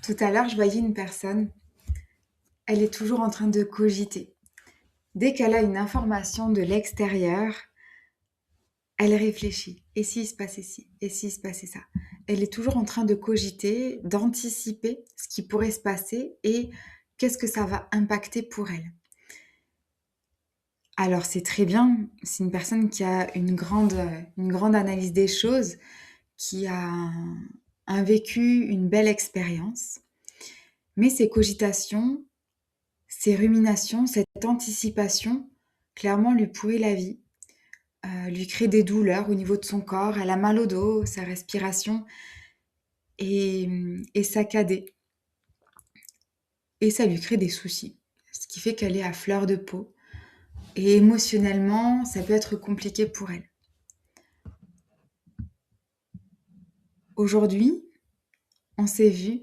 Tout à l'heure, je voyais une personne, elle est toujours en train de cogiter. Dès qu'elle a une information de l'extérieur, elle réfléchit. Et s'il se passait ci? Et s'il se passait ça? Elle est toujours en train de cogiter, d'anticiper ce qui pourrait se passer et qu'est-ce que ça va impacter pour elle. Alors c'est très bien, c'est une personne qui a une grande analyse des choses, qui a un vécu, une belle expérience. Mais ces cogitations, ces ruminations, cette anticipation, clairement lui pourrit la vie, lui crée des douleurs au niveau de son corps, elle a mal au dos, sa respiration est saccadée et ça lui crée des soucis. Ce qui fait qu'elle est à fleur de peau et émotionnellement, ça peut être compliqué pour elle. Aujourd'hui, on s'est vu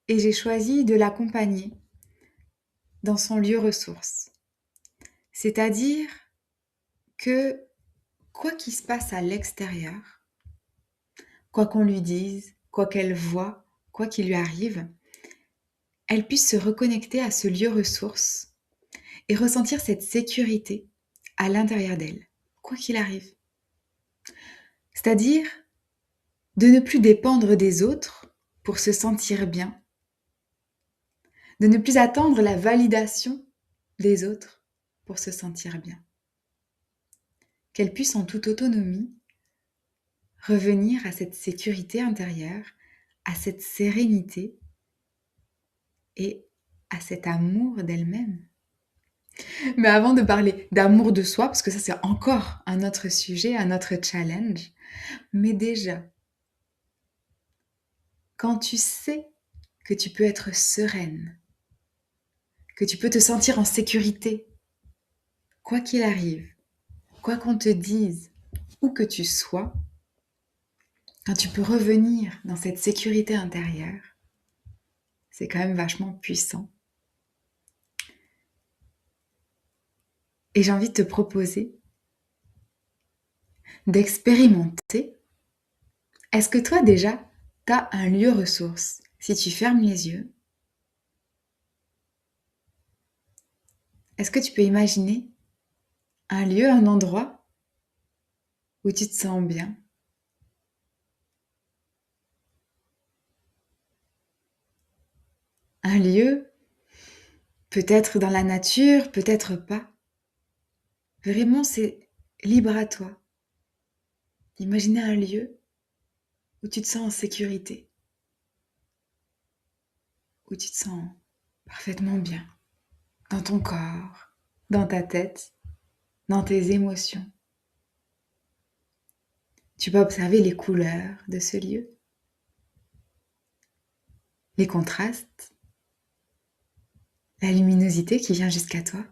et j'ai choisi de l'accompagner dans son lieu ressource. C'est-à-dire que quoi qu'il se passe à l'extérieur, quoi qu'on lui dise, quoi qu'elle voit, quoi qu'il lui arrive, elle puisse se reconnecter à ce lieu ressource et ressentir cette sécurité à l'intérieur d'elle, quoi qu'il arrive. C'est-à-dire de ne plus dépendre des autres pour se sentir bien, de ne plus attendre la validation des autres pour se sentir bien. Qu'elle puisse en toute autonomie revenir à cette sécurité intérieure, à cette sérénité et à cet amour d'elle-même. Mais avant de parler d'amour de soi, parce que ça c'est encore un autre sujet, un autre challenge, mais déjà, quand tu sais que tu peux être sereine, que tu peux te sentir en sécurité, quoi qu'il arrive, quoi qu'on te dise, où que tu sois, quand tu peux revenir dans cette sécurité intérieure, c'est quand même vachement puissant. Et j'ai envie de te proposer d'expérimenter. Est-ce que toi déjà, tu as un lieu ressource? Si tu fermes les yeux, est-ce que tu peux imaginer un lieu, un endroit où tu te sens bien? Un lieu, peut-être dans la nature, peut-être pas. Vraiment, c'est libre à toi. Imaginez un lieu où tu te sens en sécurité, où tu te sens parfaitement bien, dans ton corps, dans ta tête, dans tes émotions. Tu peux observer les couleurs de ce lieu, les contrastes, la luminosité qui vient jusqu'à toi.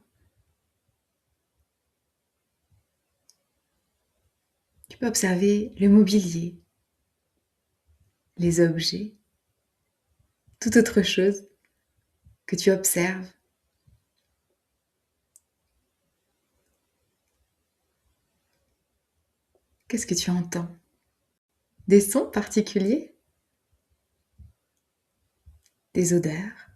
Tu peux observer le mobilier, les objets, toute autre chose que tu observes. Qu'est-ce que tu entends? Des sons particuliers? Des odeurs?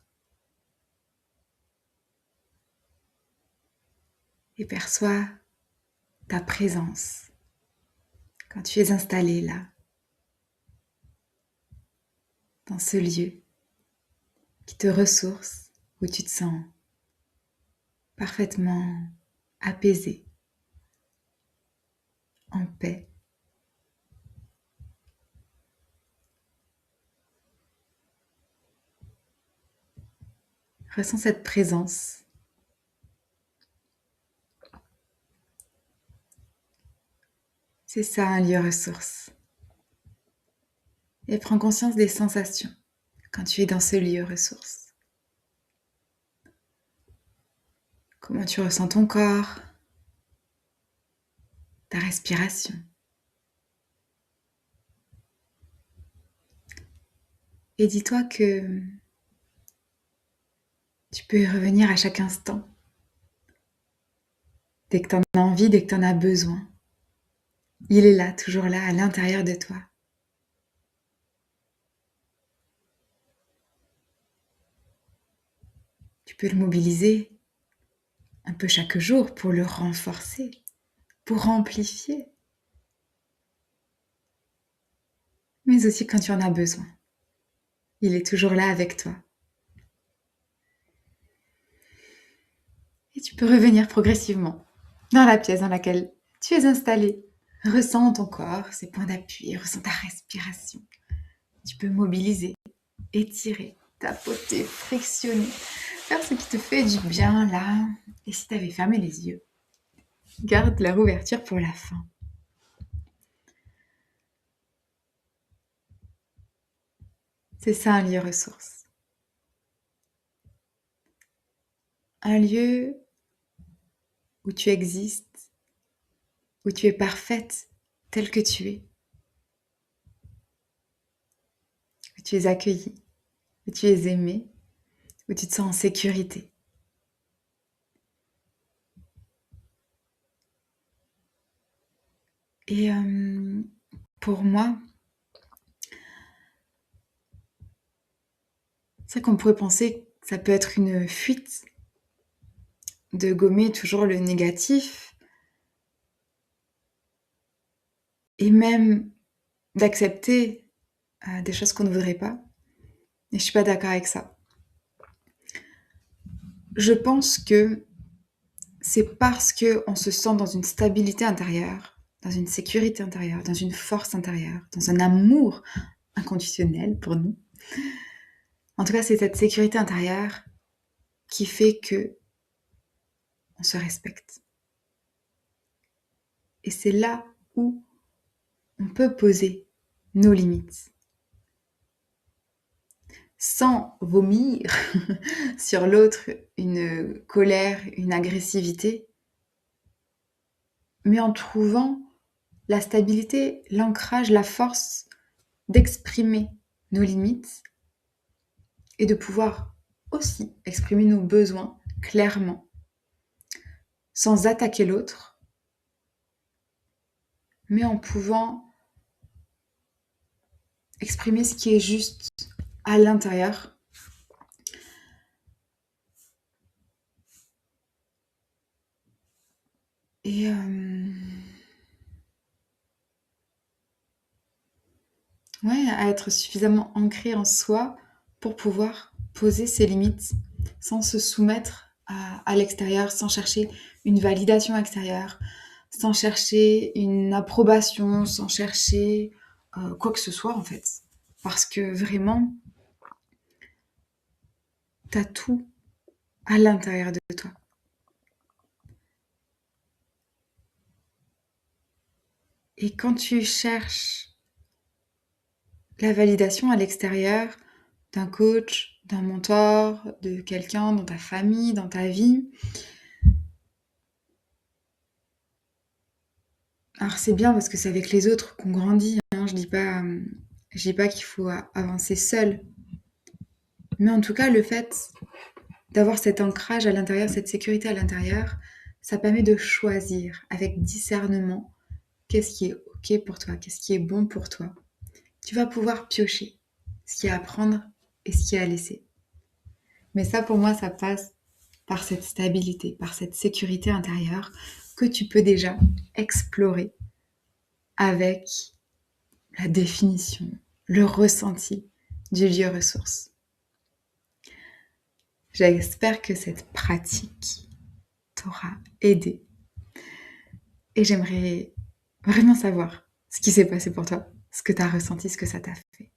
Et perçois ta présence quand tu es installé là, dans ce lieu qui te ressource, où tu te sens parfaitement apaisé, en paix. Ressens cette présence. C'est ça un lieu ressource. Et prends conscience des sensations quand tu es dans ce lieu ressource. Comment tu ressens ton corps, ta respiration. Et dis-toi que tu peux y revenir à chaque instant, dès que tu en as envie, dès que tu en as besoin. Il est là, toujours là, à l'intérieur de toi. Tu peux le mobiliser un peu chaque jour pour le renforcer, pour amplifier, mais aussi quand tu en as besoin. Il est toujours là avec toi. Et tu peux revenir progressivement dans la pièce dans laquelle tu es installé. Ressens ton corps, ses points d'appui, ressens ta respiration. Tu peux mobiliser, étirer, tapoter, frictionner, faire ce qui te fait du bien là. Et si tu avais fermé les yeux, garde leur ouverture pour la fin. C'est ça un lieu ressource. Un lieu où tu existes, où tu es parfaite telle que tu es, où tu es accueillie, où tu es aimée, où tu te sens en sécurité. Et pour moi, c'est vrai qu'on pourrait penser que ça peut être une fuite de gommer toujours le négatif et même d'accepter des choses qu'on ne voudrait pas. Et je suis pas d'accord avec ça. Je pense que c'est parce qu'on se sent dans une stabilité intérieure, dans une sécurité intérieure, dans une force intérieure, dans un amour inconditionnel pour nous. En tout cas, c'est cette sécurité intérieure qui fait que on se respecte. Et c'est là où on peut poser nos limites sans vomir sur l'autre une colère, une agressivité, mais en trouvant la stabilité, l'ancrage, la force d'exprimer nos limites et de pouvoir aussi exprimer nos besoins clairement, sans attaquer l'autre, mais en pouvant exprimer ce qui est juste à l'intérieur. Et à être suffisamment ancré en soi pour pouvoir poser ses limites sans se soumettre à l'extérieur, sans chercher une validation extérieure, sans chercher une approbation, sans chercher quoi que ce soit en fait. Parce que vraiment, t'as tout à l'intérieur de toi. Et quand tu cherches la validation à l'extérieur d'un coach, d'un mentor, de quelqu'un dans ta famille, dans ta vie, alors c'est bien parce que c'est avec les autres qu'on grandit, hein. Je dis pas qu'il faut avancer seul. Mais en tout cas, le fait d'avoir cet ancrage à l'intérieur, cette sécurité à l'intérieur, ça permet de choisir avec discernement qu'est-ce qui est OK pour toi, qu'est-ce qui est bon pour toi. Tu vas pouvoir piocher ce qu'il y a à prendre et ce qu'il y a à laisser. Mais ça, pour moi, ça passe par cette stabilité, par cette sécurité intérieure que tu peux déjà explorer avec la définition, le ressenti du lieu ressource. J'espère que cette pratique t'aura aidé et j'aimerais vraiment savoir ce qui s'est passé pour toi, ce que tu as ressenti, ce que ça t'a fait.